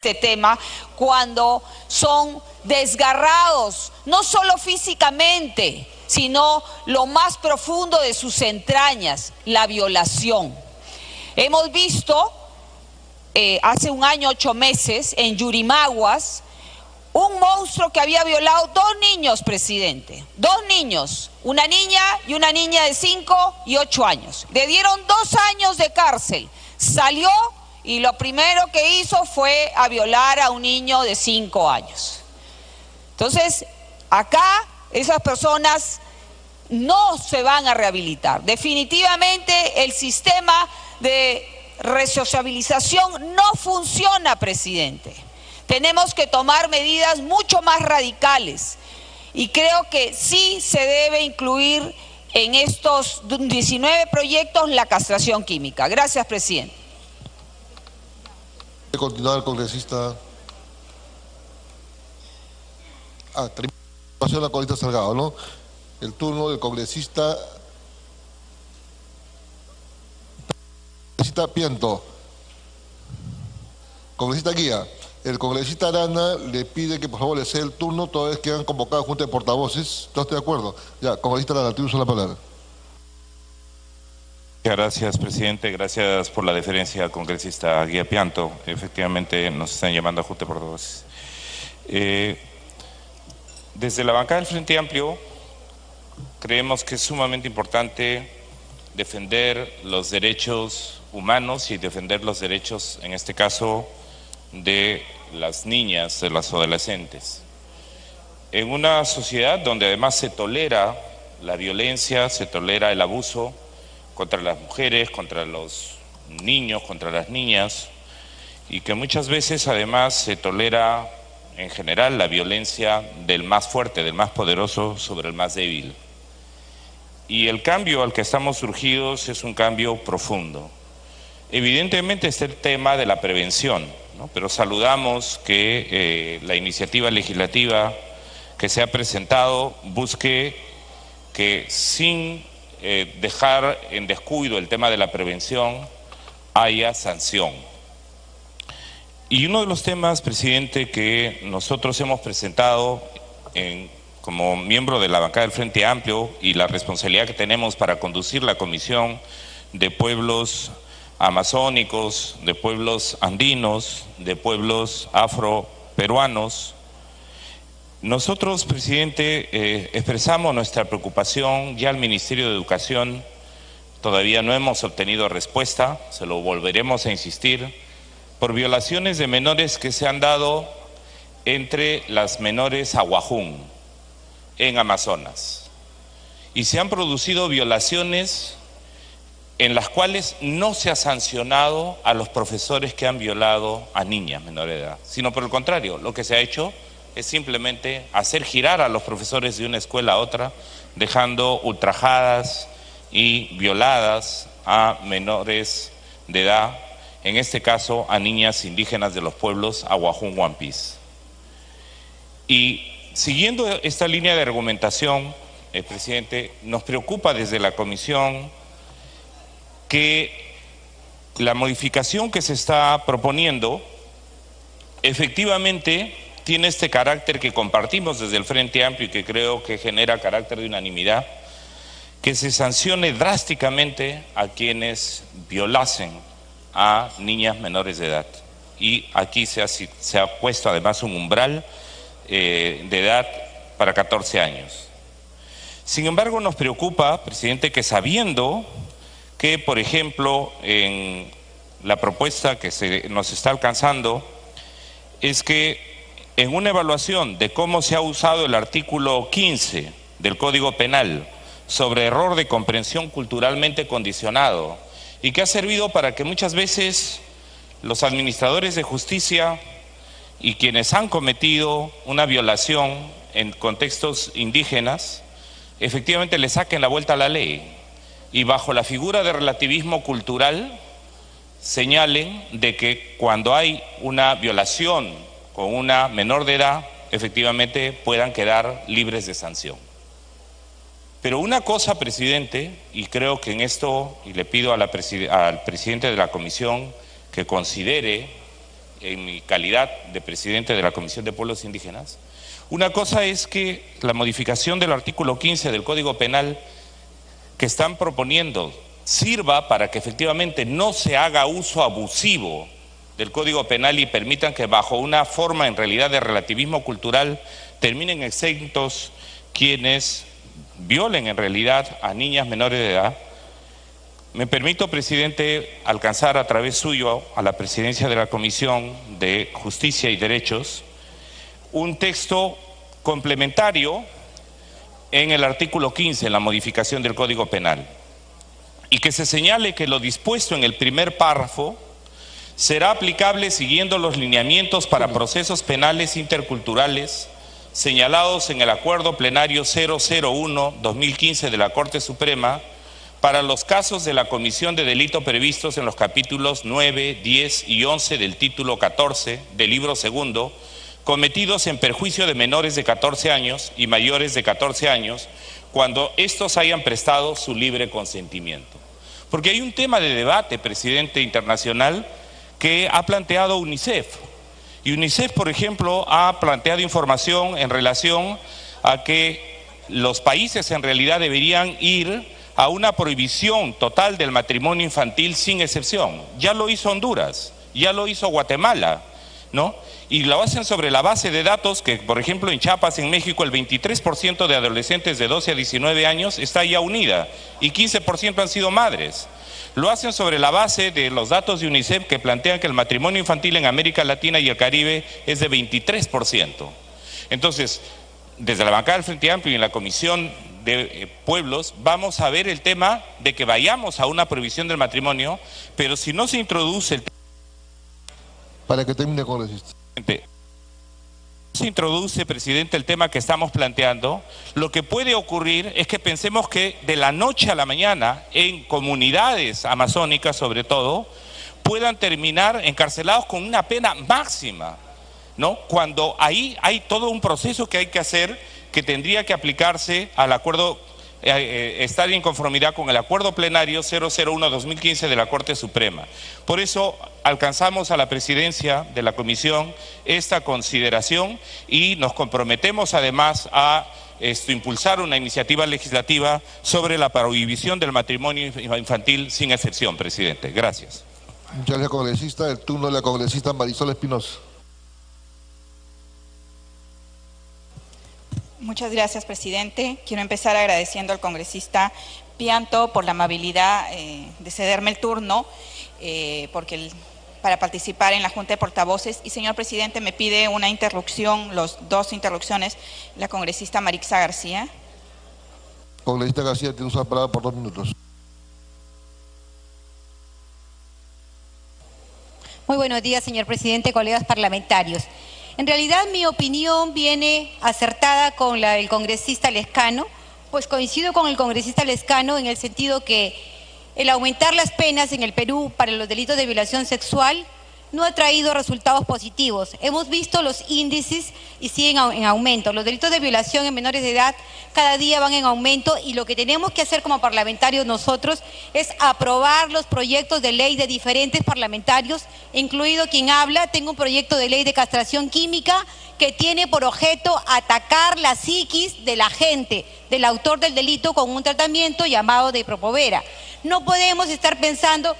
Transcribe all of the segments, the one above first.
este tema cuando son desgarrados, no solo físicamente, sino lo más profundo de sus entrañas, la violación. Hemos visto hace 1 año, 8 meses, en Yurimaguas, un monstruo que había violado 2 niños, presidente. 2 niños, una niña y una niña de 5 y 8 años. Le dieron 2 años de cárcel. Salió y lo primero que hizo fue a violar a un niño de 5 años. Entonces, acá esas personas no se van a rehabilitar. Definitivamente el sistema de resociabilización no funciona, presidente. Tenemos que tomar medidas mucho más radicales y creo que sí se debe incluir en estos 19 proyectos la castración química. Gracias, presidente. Continuar, congresista. Terminación la congresista Salgado, ¿no? El turno del congresista Piento. Congresista Guía. El congresista Arana le pide que por favor le ceda el turno toda vez que han convocado junta de portavoces. ¿Todos de acuerdo? Ya, congresista Arana, tiene la palabra. Muchas gracias, presidente. Gracias por la deferencia al congresista Guía Pianto. Efectivamente, nos están llamando a junta de portavoces. Desde la bancada del Frente Amplio, creemos que es sumamente importante defender los derechos humanos y defender los derechos, en este caso, de las niñas, de las adolescentes. En una sociedad donde además se tolera la violencia, se tolera el abuso contra las mujeres, contra los niños, contra las niñas, y que muchas veces además se tolera en general la violencia del más fuerte, del más poderoso sobre el más débil. Y el cambio al que estamos surgidos es un cambio profundo. Evidentemente está el tema de la prevención, ¿no? Pero saludamos que la iniciativa legislativa que se ha presentado busque que sin dejar en descuido el tema de la prevención haya sanción. Y uno de los temas, presidente, que nosotros hemos presentado como miembro de la bancada del Frente Amplio y la responsabilidad que tenemos para conducir la Comisión de Pueblos Amazónicos, de pueblos andinos, de pueblos afroperuanos. Nosotros, presidente, expresamos nuestra preocupación ya al Ministerio de Educación. Todavía no hemos obtenido respuesta, se lo volveremos a insistir, por violaciones de menores que se han dado entre las menores Aguajún, en Amazonas. Y se han producido violaciones en las cuales no se ha sancionado a los profesores que han violado a niñas menores de edad, sino por el contrario, lo que se ha hecho es simplemente hacer girar a los profesores de una escuela a otra, dejando ultrajadas y violadas a menores de edad, en este caso a niñas indígenas de los pueblos Aguajún Huampis. Y siguiendo esta línea de argumentación, presidente, nos preocupa desde la Comisión que la modificación que se está proponiendo efectivamente tiene este carácter que compartimos desde el Frente Amplio y que creo que genera carácter de unanimidad, que se sancione drásticamente a quienes violasen a niñas menores de edad. Y aquí se ha puesto además un umbral de edad para 14 años. Sin embargo, nos preocupa, presidente, que sabiendo que, por ejemplo, en la propuesta que nos está alcanzando, es que en una evaluación de cómo se ha usado el artículo 15 del Código Penal sobre error de comprensión culturalmente condicionado, y que ha servido para que muchas veces los administradores de justicia y quienes han cometido una violación en contextos indígenas, efectivamente le saquen la vuelta a la ley y bajo la figura de relativismo cultural señalen de que cuando hay una violación con una menor de edad, efectivamente puedan quedar libres de sanción. Pero una cosa, presidente, y creo que en esto, y le pido al presidente de la Comisión que considere en mi calidad de presidente de la Comisión de Pueblos Indígenas. Una cosa es que la modificación del artículo 15 del Código Penal que están proponiendo sirva para que efectivamente no se haga uso abusivo del Código Penal y permitan que bajo una forma en realidad de relativismo cultural terminen exentos quienes violen en realidad a niñas menores de edad. Me permito, presidente, alcanzar a través suyo a la presidencia de la Comisión de Justicia y Derechos un texto complementario en el artículo 15, en la modificación del Código Penal, y que se señale que lo dispuesto en el primer párrafo será aplicable siguiendo los lineamientos para procesos penales interculturales señalados en el Acuerdo Plenario 001-2015 de la Corte Suprema para los casos de la comisión de delito previstos en los capítulos 9, 10 y 11 del título 14 del libro segundo, cometidos en perjuicio de menores de 14 años y mayores de 14 años, cuando estos hayan prestado su libre consentimiento. Porque hay un tema de debate, presidente, internacional, que ha planteado UNICEF. Y UNICEF, por ejemplo, ha planteado información en relación a que los países en realidad deberían ir a una prohibición total del matrimonio infantil sin excepción. Ya lo hizo Honduras, ya lo hizo Guatemala, ¿no? Y lo hacen sobre la base de datos que, por ejemplo, en Chiapas, en México, el 23% de adolescentes de 12 a 19 años está ya unida y 15% han sido madres. Lo hacen sobre la base de los datos de UNICEF que plantean que el matrimonio infantil en América Latina y el Caribe es de 23%. Entonces, desde la bancada del Frente Amplio y en la Comisión de Pueblos vamos a ver el tema de que vayamos a una prohibición del matrimonio, pero si no se introduce el tema... Para que termine, congresista. Se introduce, presidente, el tema que estamos planteando, lo que puede ocurrir es que pensemos que de la noche a la mañana, en comunidades amazónicas sobre todo, puedan terminar encarcelados con una pena máxima, ¿no? Cuando ahí hay todo un proceso que hay que hacer, que tendría que aplicarse al acuerdo, estar en conformidad con el Acuerdo Plenario 001-2015 de la Corte Suprema. Por eso alcanzamos a la presidencia de la Comisión esta consideración y nos comprometemos además a impulsar una iniciativa legislativa sobre la prohibición del matrimonio infantil sin excepción, presidente. Gracias. Muchas gracias, congresista. El turno de la congresista Marisol Espinosa. Muchas gracias, presidente. Quiero empezar agradeciendo al congresista Pianto por la amabilidad de cederme el turno para participar en la Junta de Portavoces. Y, señor presidente, me pide una interrupción, dos interrupciones, la congresista Marixa García. Congresista García, tiene usted la palabra por 2 minutos. Muy buenos días, señor presidente, colegas parlamentarios. En realidad mi opinión viene acertada con la del congresista Lescano, pues coincido con el congresista Lescano en el sentido que el aumentar las penas en el Perú para los delitos de violación sexual no ha traído resultados positivos. Hemos visto los índices y siguen en aumento. Los delitos de violación en menores de edad cada día van en aumento y lo que tenemos que hacer como parlamentarios nosotros es aprobar los proyectos de ley de diferentes parlamentarios, incluido quien habla. Tengo un proyecto de ley de castración química que tiene por objeto atacar la psiquis de la gente, del autor del delito, con un tratamiento llamado de Propovera. No podemos estar pensando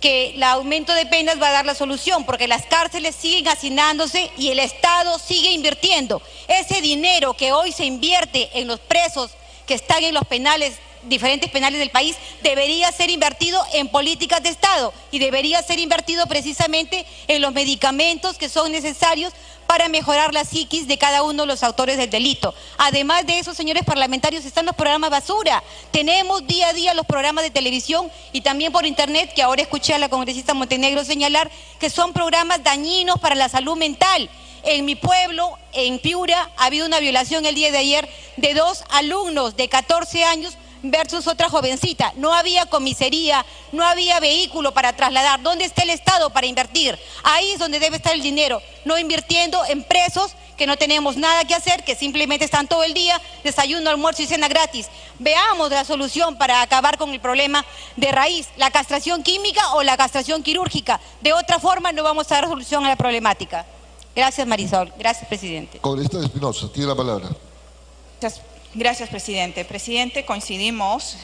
que el aumento de penas va a dar la solución, porque las cárceles siguen hacinándose y el Estado sigue invirtiendo. Ese dinero que hoy se invierte en los presos que están en los penales, diferentes penales del país, debería ser invertido en políticas de Estado y debería ser invertido precisamente en los medicamentos que son necesarios para mejorar la psiquis de cada uno de los autores del delito. Además de eso, señores parlamentarios, están los programas basura. Tenemos día a día los programas de televisión y también por internet, que ahora escuché a la congresista Montenegro señalar que son programas dañinos para la salud mental. En mi pueblo, en Piura, ha habido una violación el día de ayer de 2 alumnos de 14 años versus otra jovencita. No había comisaría, no había vehículo para trasladar. ¿Dónde está el Estado para invertir? Ahí es donde debe estar el dinero, no invirtiendo en presos que no tenemos nada que hacer, que simplemente están todo el día, desayuno, almuerzo y cena gratis. Veamos la solución para acabar con el problema de raíz, la castración química o la castración quirúrgica. De otra forma no vamos a dar solución a la problemática. Gracias, Marisol. Gracias, presidente. Congresista Espinosa, tiene la palabra. Gracias, presidente. Presidente, coincidimos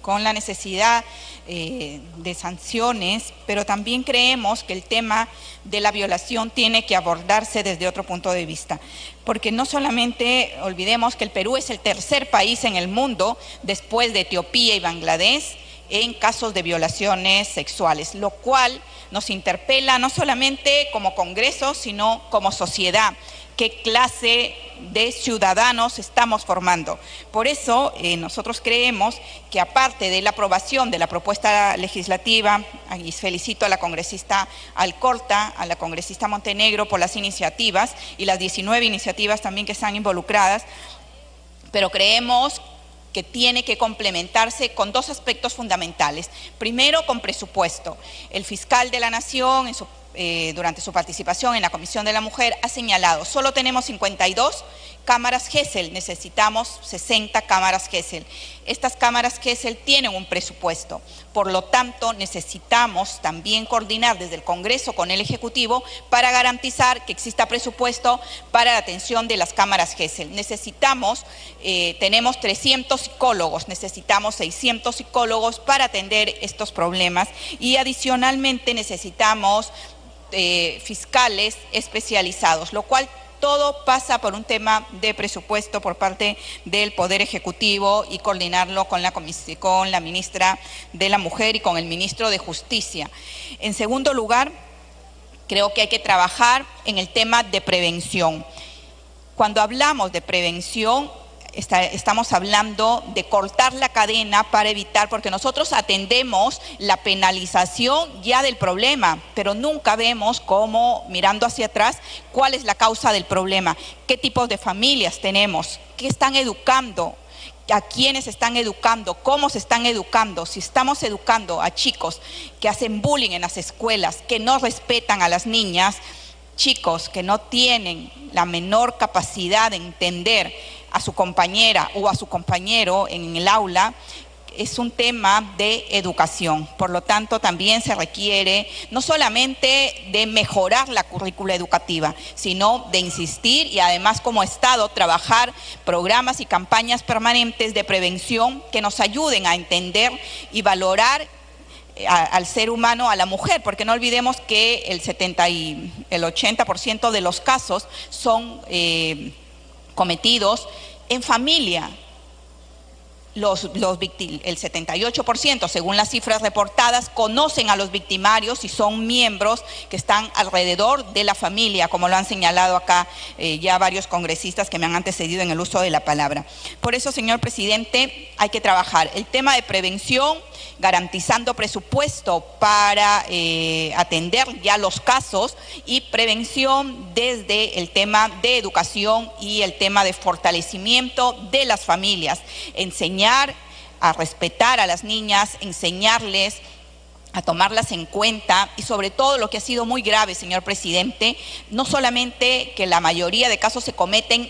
con la necesidad de sanciones, pero también creemos que el tema de la violación tiene que abordarse desde otro punto de vista, porque no solamente olvidemos que el Perú es el tercer país en el mundo, después de Etiopía y Bangladesh, en casos de violaciones sexuales, lo cual nos interpela no solamente como Congreso, sino como sociedad. ¿Qué clase de ciudadanos estamos formando? Por eso nosotros creemos que aparte de la aprobación de la propuesta legislativa, y felicito a la congresista Alcorta, a la congresista Montenegro por las iniciativas y las 19 iniciativas también que están involucradas, pero creemos que tiene que complementarse con dos aspectos fundamentales. Primero, con presupuesto. El fiscal de la Nación, durante su participación en la Comisión de la Mujer, ha señalado, solo tenemos 52 cámaras Gesell, necesitamos 60 cámaras Gesell. Estas cámaras Gesell tienen un presupuesto, por lo tanto necesitamos también coordinar desde el Congreso con el Ejecutivo para garantizar que exista presupuesto para la atención de las cámaras Gesell. Necesitamos, tenemos 300 psicólogos, necesitamos 600 psicólogos para atender estos problemas y adicionalmente necesitamos fiscales especializados, lo cual todo pasa por un tema de presupuesto por parte del Poder Ejecutivo y coordinarlo con la ministra de la Mujer y con el ministro de Justicia. En segundo lugar, creo que hay que trabajar en el tema de prevención. Cuando hablamos de prevención, estamos hablando de cortar la cadena para evitar, porque nosotros atendemos la penalización ya del problema, pero nunca vemos cómo, mirando hacia atrás, cuál es la causa del problema, qué tipos de familias tenemos, qué están educando, a quiénes están educando, cómo se están educando, si estamos educando a chicos que hacen bullying en las escuelas, que no respetan a las niñas, chicos que no tienen la menor capacidad de entender a su compañera o a su compañero en el aula, es un tema de educación. Por lo tanto, también se requiere no solamente de mejorar la currícula educativa, sino de insistir y además como Estado trabajar programas y campañas permanentes de prevención que nos ayuden a entender y valorar al ser humano, a la mujer, porque no olvidemos que el 80% de los casos son cometidos en familia. El 78%, según las cifras reportadas, conocen a los victimarios y son miembros que están alrededor de la familia, como lo han señalado acá ya varios congresistas que me han antecedido en el uso de la palabra. Por eso, señor presidente, hay que trabajar el tema de prevención, garantizando presupuesto para atender ya los casos y prevención desde el tema de educación y el tema de fortalecimiento de las familias, enseñar a respetar a las niñas, enseñarles a tomarlas en cuenta y sobre todo lo que ha sido muy grave, señor presidente, no solamente que la mayoría de casos se cometen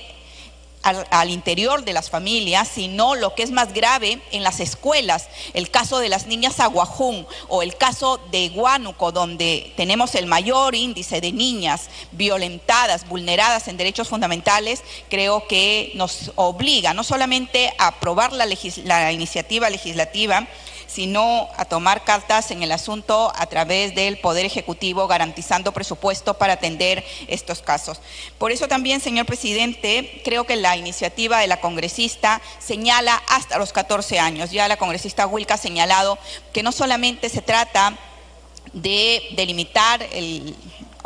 al interior de las familias, sino lo que es más grave en las escuelas, el caso de las niñas Aguajún o el caso de Huánuco, donde tenemos el mayor índice de niñas violentadas, vulneradas en derechos fundamentales. Creo que nos obliga no solamente a aprobar la iniciativa legislativa, sino a tomar cartas en el asunto a través del Poder Ejecutivo, garantizando presupuesto para atender estos casos. Por eso también, señor presidente, creo que la iniciativa de la congresista señala hasta los 14 años. Ya la congresista Wilca ha señalado que no solamente se trata de delimitar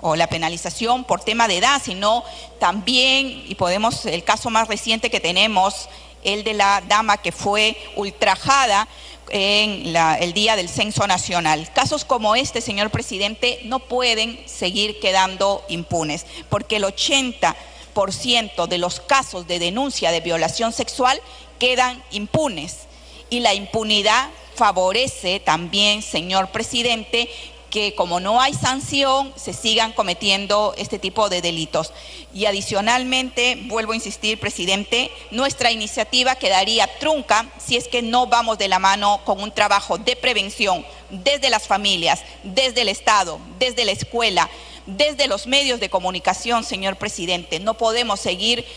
la penalización por tema de edad, sino también, y podemos, el caso más reciente que tenemos, el de la dama que fue ultrajada en el día del censo nacional. Casos como este, señor presidente, no pueden seguir quedando impunes, porque el 80% de los casos de denuncia de violación sexual quedan impunes y la impunidad favorece también, señor presidente, que como no hay sanción, se sigan cometiendo este tipo de delitos. Y adicionalmente, vuelvo a insistir, presidente, nuestra iniciativa quedaría trunca si es que no vamos de la mano con un trabajo de prevención desde las familias, desde el Estado, desde la escuela, desde los medios de comunicación, señor presidente. No podemos seguir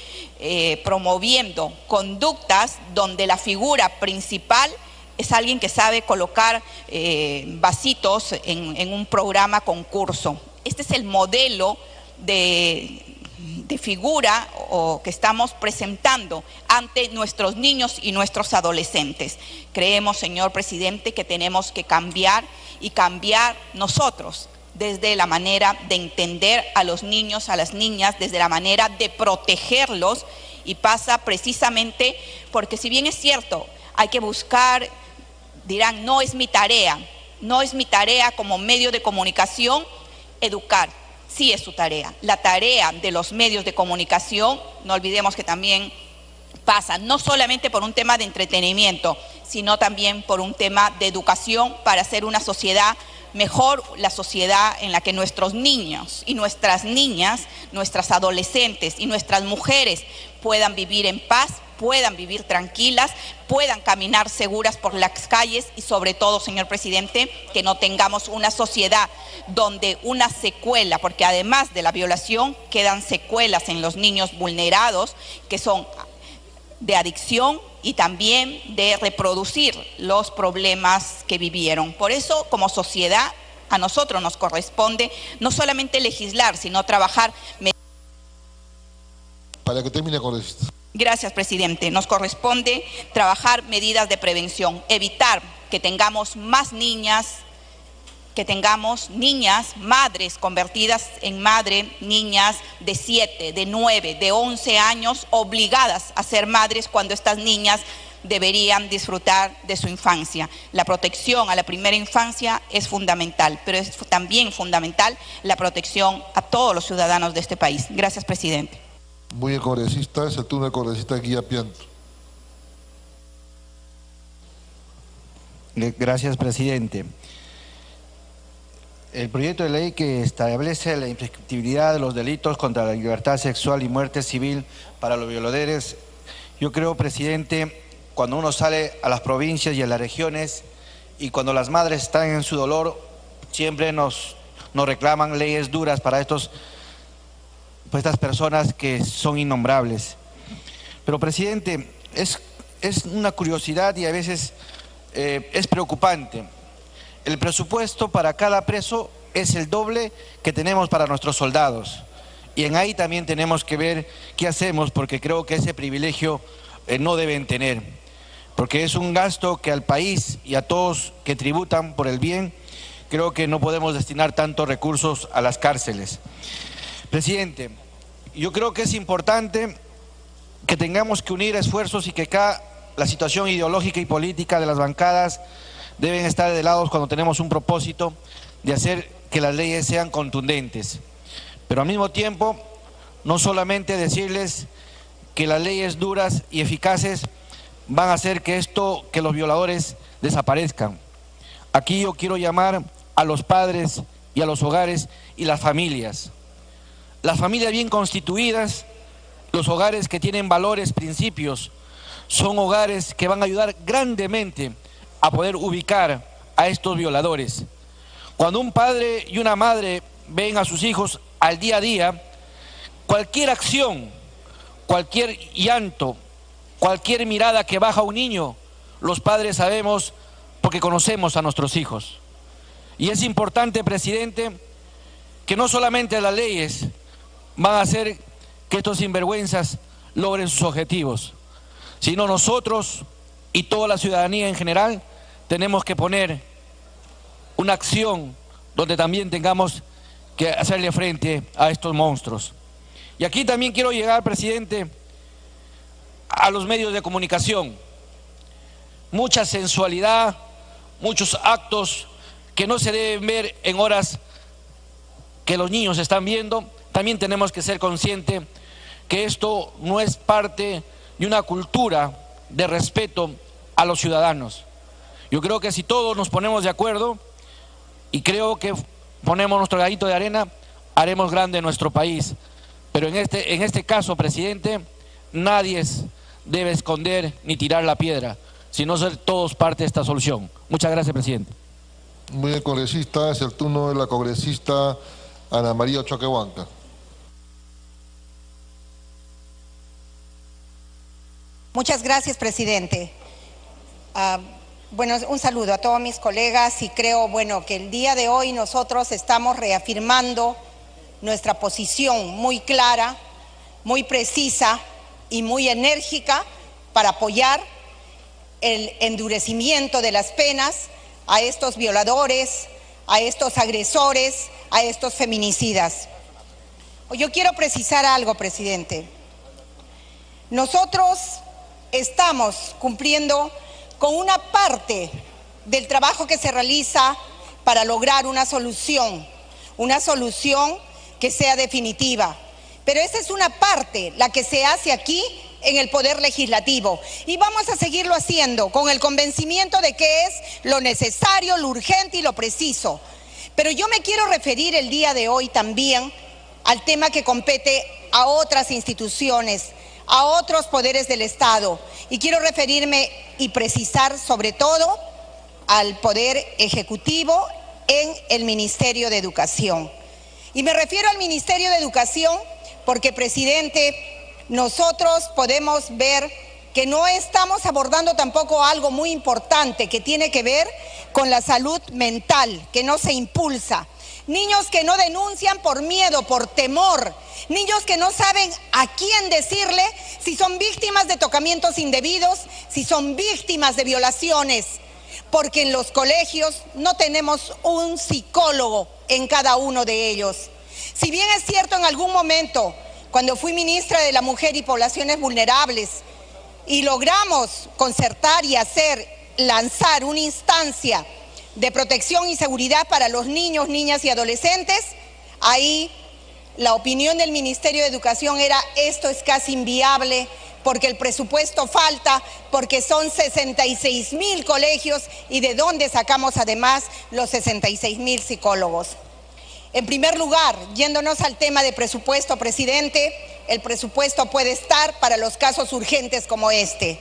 promoviendo conductas donde la figura principal es alguien que sabe colocar vasitos en un programa concurso. Este es el modelo de figura que estamos presentando ante nuestros niños y nuestros adolescentes. Creemos, señor presidente, que tenemos que cambiar y cambiar nosotros desde la manera de entender a los niños, a las niñas, desde la manera de protegerlos, y pasa precisamente porque, si bien es cierto, hay que buscar, dirán, no es mi tarea como medio de comunicación educar. Sí es su tarea. La tarea de los medios de comunicación, no olvidemos que también pasa no solamente por un tema de entretenimiento, sino también por un tema de educación para hacer una sociedad mejor, la sociedad en la que nuestros niños y nuestras niñas, nuestras adolescentes y nuestras mujeres puedan vivir en paz, puedan vivir tranquilas, puedan caminar seguras por las calles y, sobre todo, señor presidente, que no tengamos una sociedad donde una secuela, porque además de la violación quedan secuelas en los niños vulnerados, que son de adicción y también de reproducir los problemas que vivieron. Por eso, como sociedad, a nosotros nos corresponde no solamente legislar, sino trabajar. Para que termine con esto. Gracias, presidente. Nos corresponde trabajar medidas de prevención, evitar que tengamos más niñas, madres convertidas en madre, niñas de 7, de 9, de 11 años, obligadas a ser madres cuando estas niñas deberían disfrutar de su infancia. La protección a la primera infancia es fundamental, pero es también fundamental la protección a todos los ciudadanos de este país. Gracias, presidente. Muy bien, congresista. Es el turno del congresista Guía Pianto. Gracias, presidente. El proyecto de ley que establece la imprescriptibilidad de los delitos contra la libertad sexual y muerte civil para los violadores, yo creo, presidente, cuando uno sale a las provincias y a las regiones y cuando las madres están en su dolor, siempre nos reclaman leyes duras para estas personas que son innombrables. Pero, presidente, es una curiosidad y a veces es preocupante. El presupuesto para cada preso es el doble que tenemos para nuestros soldados. Y en ahí también tenemos que ver qué hacemos, porque creo que ese privilegio no deben tener. Porque es un gasto que al país y a todos que tributan por el bien, creo que no podemos destinar tantos recursos a las cárceles. Presidente, yo creo que es importante que tengamos que unir esfuerzos y que acá la situación ideológica y política de las bancadas deben estar de lado cuando tenemos un propósito de hacer que las leyes sean contundentes. Pero al mismo tiempo, no solamente decirles que las leyes duras y eficaces van a hacer que los violadores desaparezcan. Aquí yo quiero llamar a los padres y a los hogares y las familias. Las familias bien constituidas, los hogares que tienen valores, principios, son hogares que van a ayudar grandemente a poder ubicar a estos violadores. Cuando un padre y una madre ven a sus hijos al día a día, cualquier acción, cualquier llanto, cualquier mirada que baja a un niño, los padres sabemos porque conocemos a nuestros hijos. Y es importante, presidente, que no solamente las leyes van a hacer que estos sinvergüenzas logren sus objetivos, sino nosotros y toda la ciudadanía en general tenemos que poner una acción donde también tengamos que hacerle frente a estos monstruos. Y aquí también quiero llegar, presidente, a los medios de comunicación. Mucha sensualidad, muchos actos que no se deben ver en horas que los niños están viendo. También tenemos que ser conscientes que esto no es parte de una cultura de respeto a los ciudadanos. Yo creo que si todos nos ponemos de acuerdo, y creo que ponemos nuestro granito de arena, haremos grande nuestro país. Pero en este caso, presidente, nadie debe esconder ni tirar la piedra, sino ser todos parte de esta solución. Muchas gracias, presidente. Muy bien, congresista. Es el turno de la congresista Ana María Choquehuanca. Muchas gracias, presidente. Bueno, un saludo a todos mis colegas y creo, que el día de hoy nosotros estamos reafirmando nuestra posición muy clara, muy precisa y muy enérgica para apoyar el endurecimiento de las penas a estos violadores, a estos agresores, a estos feminicidas. Yo quiero precisar algo, presidente. Nosotros estamos cumpliendo con una parte del trabajo que se realiza para lograr una solución que sea definitiva. Pero esa es una parte, la que se hace aquí en el Poder Legislativo. Y vamos a seguirlo haciendo con el convencimiento de que es lo necesario, lo urgente y lo preciso. Pero yo me quiero referir el día de hoy también al tema que compete a otras instituciones, a otros poderes del Estado. Y quiero referirme y precisar sobre todo al Poder Ejecutivo en el Ministerio de Educación. Y me refiero al Ministerio de Educación porque, presidente, nosotros podemos ver que no estamos abordando tampoco algo muy importante que tiene que ver con la salud mental, que no se impulsa. Niños que no denuncian por miedo, por temor. Niños que no saben a quién decirle si son víctimas de tocamientos indebidos, si son víctimas de violaciones. Porque en los colegios no tenemos un psicólogo en cada uno de ellos. Si bien es cierto, en algún momento, cuando fui ministra de la Mujer y Poblaciones Vulnerables, y logramos concertar y lanzar una instancia de protección y seguridad para los niños, niñas y adolescentes, ahí la opinión del Ministerio de Educación era: esto es casi inviable porque el presupuesto falta, porque son 66,000 colegios y de dónde sacamos además los 66,000 psicólogos. En primer lugar, yéndonos al tema de presupuesto, presidente, el presupuesto puede estar para los casos urgentes como este.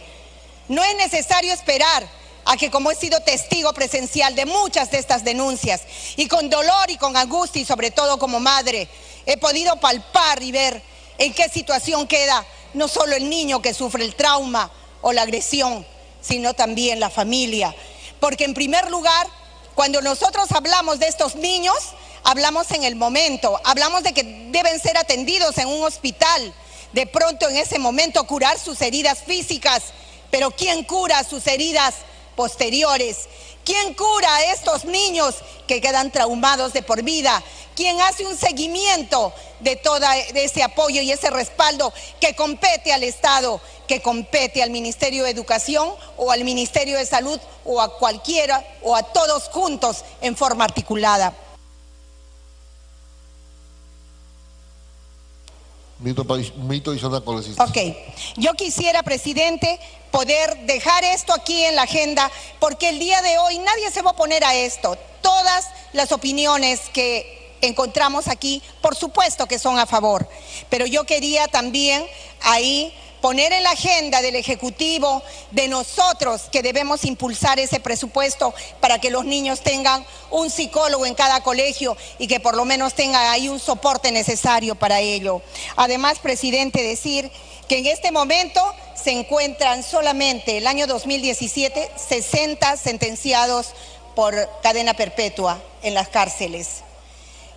No es necesario esperar a que, como he sido testigo presencial de muchas de estas denuncias, y con dolor y con angustia y sobre todo como madre, he podido palpar y ver en qué situación queda no solo el niño que sufre el trauma o la agresión, sino también la familia. Porque en primer lugar, cuando nosotros hablamos de estos niños, hablamos en el momento, hablamos de que deben ser atendidos en un hospital, de pronto en ese momento curar sus heridas físicas, pero ¿quién cura sus heridas posteriores? ¿Quién cura a estos niños que quedan traumados de por vida? ¿Quién hace un seguimiento de todo ese apoyo y ese respaldo que compete al Estado, que compete al Ministerio de Educación o al Ministerio de Salud o a cualquiera o a todos juntos en forma articulada? Mito y zona congresista. Ok, yo quisiera, presidente, poder dejar esto aquí en la agenda, porque el día de hoy nadie se va a oponer a esto. Todas las opiniones que encontramos aquí, por supuesto que son a favor, pero yo quería también ahí poner en la agenda del Ejecutivo, de nosotros, que debemos impulsar ese presupuesto para que los niños tengan un psicólogo en cada colegio y que por lo menos tengan ahí un soporte necesario para ello. Además, presidente, decir que en este momento se encuentran solamente el año 2017 60 sentenciados por cadena perpetua en las cárceles.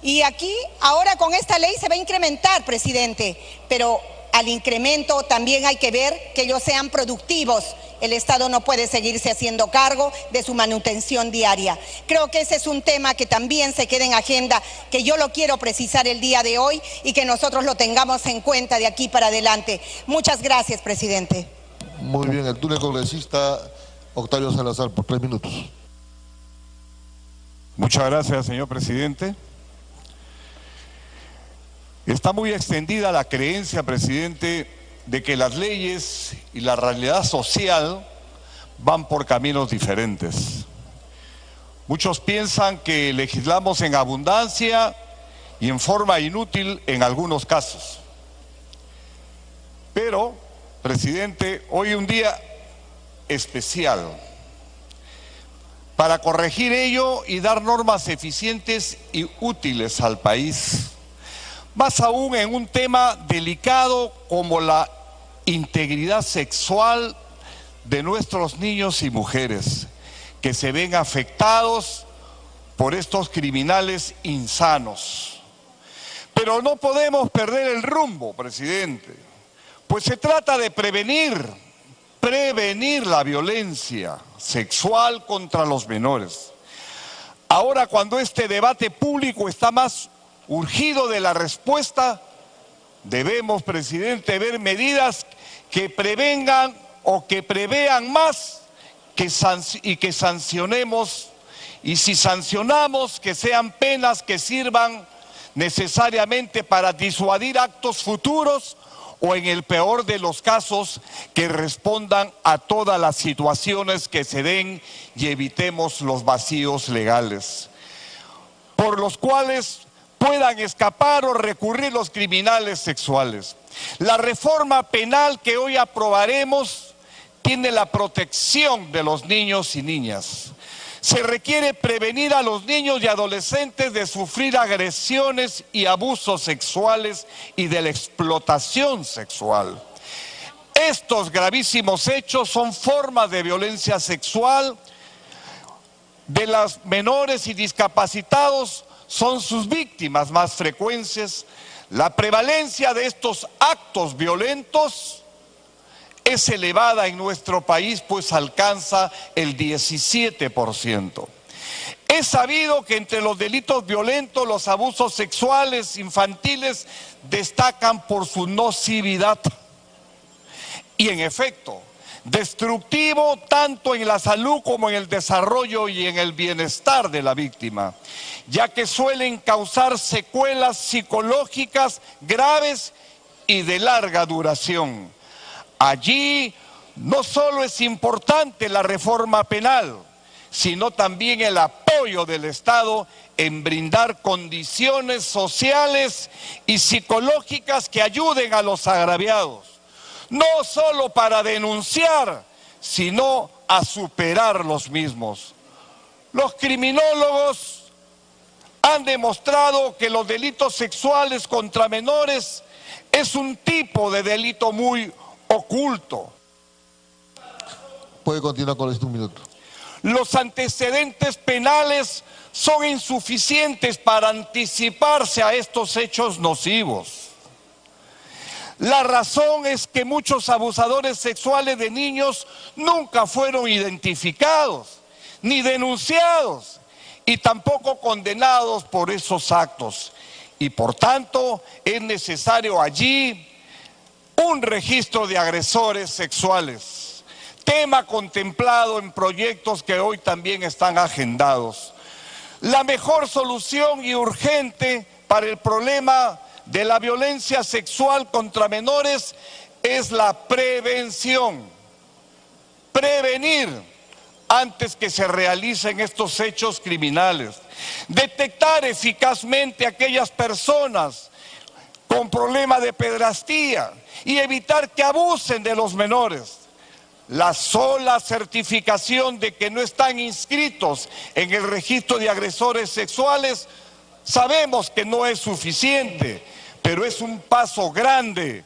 Y aquí, ahora con esta ley se va a incrementar, presidente, pero al incremento también hay que ver que ellos sean productivos. El Estado no puede seguirse haciendo cargo de su manutención diaria. Creo que ese es un tema que también se queda en agenda, que yo lo quiero precisar el día de hoy y que nosotros lo tengamos en cuenta de aquí para adelante. Muchas gracias, presidente. Muy bien, el turno del congresista Octavio Salazar por 3 minutos. Muchas gracias, señor presidente. Está muy extendida la creencia, presidente, de que las leyes y la realidad social van por caminos diferentes. Muchos piensan que legislamos en abundancia y en forma inútil en algunos casos. Pero, presidente, hoy un día especial para corregir ello y dar normas eficientes y útiles al país. Más aún en un tema delicado como la integridad sexual de nuestros niños y mujeres, que se ven afectados por estos criminales insanos. Pero no podemos perder el rumbo, presidente, pues se trata de prevenir la violencia sexual contra los menores. Ahora, cuando este debate público está más urgido de la respuesta, debemos, presidente, ver medidas que prevengan o que prevean más y que sancionemos, y si sancionamos, que sean penas que sirvan necesariamente para disuadir actos futuros o, en el peor de los casos, que respondan a todas las situaciones que se den y evitemos los vacíos legales por los cuales puedan escapar o recurrir los criminales sexuales. La reforma penal que hoy aprobaremos tiene la protección de los niños y niñas. Se requiere prevenir a los niños y adolescentes de sufrir agresiones y abusos sexuales y de la explotación sexual. Estos gravísimos hechos son formas de violencia sexual de las menores y discapacitados, son sus víctimas más frecuentes. La prevalencia de estos actos violentos es elevada en nuestro país, pues alcanza el 17%. Es sabido que entre los delitos violentos, los abusos sexuales infantiles destacan por su nocividad y, en efecto, destructivo tanto en la salud como en el desarrollo y en el bienestar de la víctima, ya que suelen causar secuelas psicológicas graves y de larga duración. Allí no solo es importante la reforma penal, sino también el apoyo del Estado en brindar condiciones sociales y psicológicas que ayuden a los agraviados, no solo para denunciar, sino a superar los mismos. Los criminólogos han demostrado que los delitos sexuales contra menores es un tipo de delito muy oculto. Puede continuar con esto un minuto. Los antecedentes penales son insuficientes para anticiparse a estos hechos nocivos. La razón es que muchos abusadores sexuales de niños nunca fueron identificados, ni denunciados, y tampoco condenados por esos actos. Y por tanto es necesario allí un registro de agresores sexuales, tema contemplado en proyectos que hoy también están agendados. La mejor solución y urgente para el problema de la violencia sexual contra menores es la prevención. Prevenir antes que se realicen estos hechos criminales. Detectar eficazmente a aquellas personas con problema de pederastía y evitar que abusen de los menores. La sola certificación de que no están inscritos en el registro de agresores sexuales sabemos que no es suficiente, pero es un paso grande.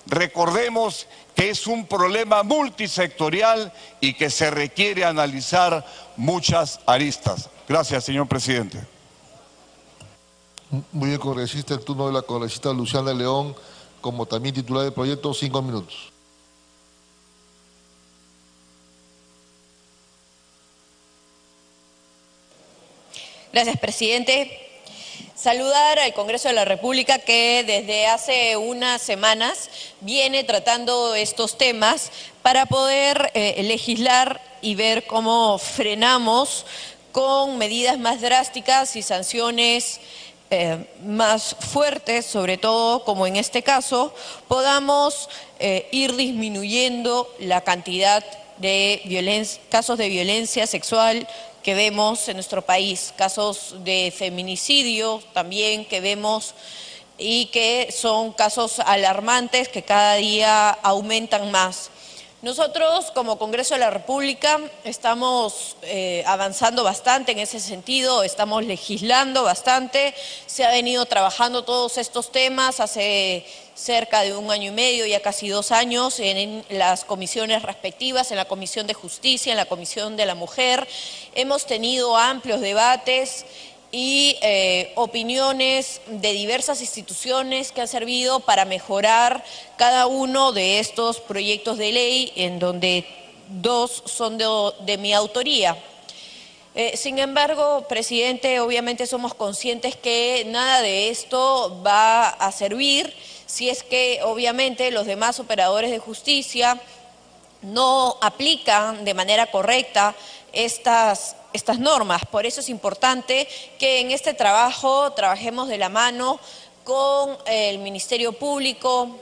Recordemos que es un problema multisectorial y que se requiere analizar muchas aristas. Gracias, señor presidente. Muy bien, congresista. El turno de la congresista Luciana León, como también titular del proyecto, 5 minutos. Gracias, presidente. Saludar al Congreso de la República, que desde hace unas semanas viene tratando estos temas para poder legislar y ver cómo frenamos con medidas más drásticas y sanciones más fuertes, sobre todo como en este caso, podamos ir disminuyendo la cantidad de casos de violencia sexual que vemos en nuestro país, casos de feminicidio también que vemos y que son casos alarmantes que cada día aumentan más. Nosotros, como Congreso de la República, estamos avanzando bastante en ese sentido, estamos legislando bastante, se ha venido trabajando todos estos temas hace cerca de 1 año y medio, ya casi 2 años, en las comisiones respectivas, en la Comisión de Justicia, en la Comisión de la Mujer. Hemos tenido amplios debates y opiniones de diversas instituciones que han servido para mejorar cada uno de estos proyectos de ley, en donde 2 son de mi autoría. Sin embargo, presidente, obviamente somos conscientes que nada de esto va a servir si es que obviamente los demás operadores de justicia no aplican de manera correcta estas normas. Por eso es importante que en este trabajo trabajemos de la mano con el Ministerio Público,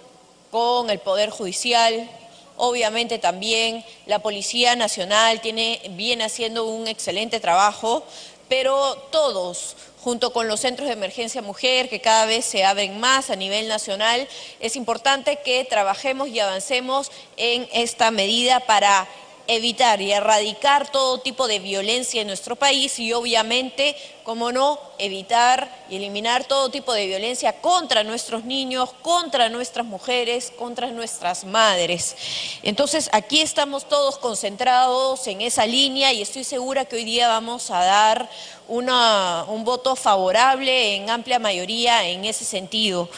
con el Poder Judicial. Obviamente también la Policía Nacional viene haciendo un excelente trabajo, pero todos, junto con los centros de emergencia mujer, que cada vez se abren más a nivel nacional, es importante que trabajemos y avancemos en esta medida para evitar y erradicar todo tipo de violencia en nuestro país y obviamente, como no, evitar y eliminar todo tipo de violencia contra nuestros niños, contra nuestras mujeres, contra nuestras madres. Entonces, aquí estamos todos concentrados en esa línea y estoy segura que hoy día vamos a dar un voto favorable en amplia mayoría en ese sentido.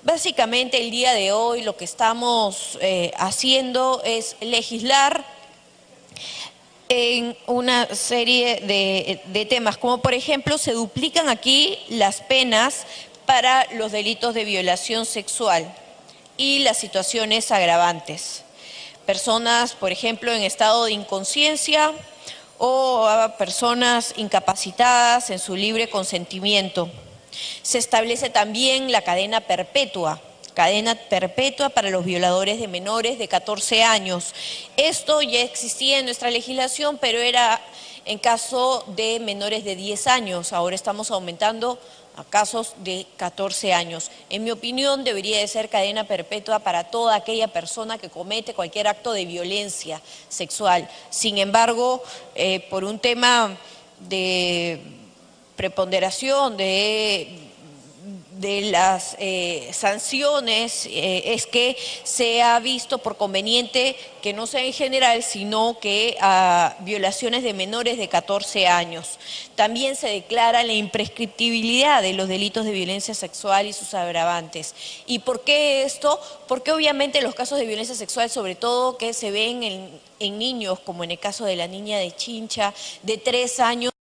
Básicamente, el día de hoy lo que estamos haciendo es legislar en una serie de temas, como por ejemplo se duplican aquí las penas para los delitos de violación sexual y las situaciones agravantes. Personas, por ejemplo, en estado de inconsciencia o a personas incapacitadas en su libre consentimiento. Se establece también la cadena perpetua para los violadores de menores de 14 años. Esto ya existía en nuestra legislación, pero era en caso de menores de 10 años. Ahora estamos aumentando a casos de 14 años. En mi opinión, debería de ser cadena perpetua para toda aquella persona que comete cualquier acto de violencia sexual. Sin embargo, por un tema de preponderación de las sanciones, es que se ha visto por conveniente que no sea en general, sino que a violaciones de menores de 14 años. También se declara la imprescriptibilidad de los delitos de violencia sexual y sus agravantes. ¿Y por qué esto? Porque obviamente los casos de violencia sexual, sobre todo que se ven en niños, como en el caso de la niña de Chincha, de 3 años,